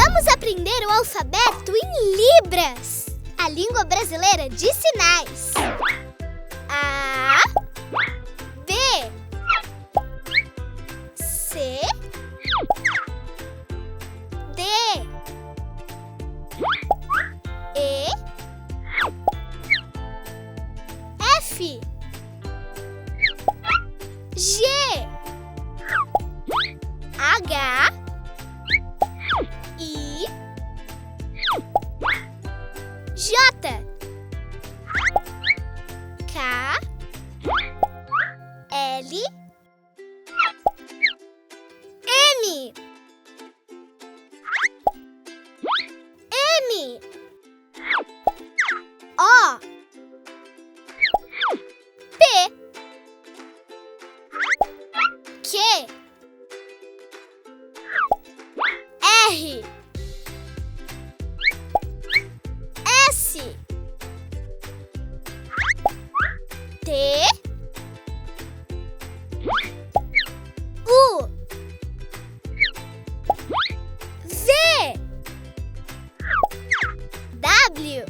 Vamos aprender o alfabeto em Libras, a língua brasileira de sinais. A, B, C, D, E, F, G, H, I, J, K, L, M, N, O, P, Q, R, S, T, U, V, W,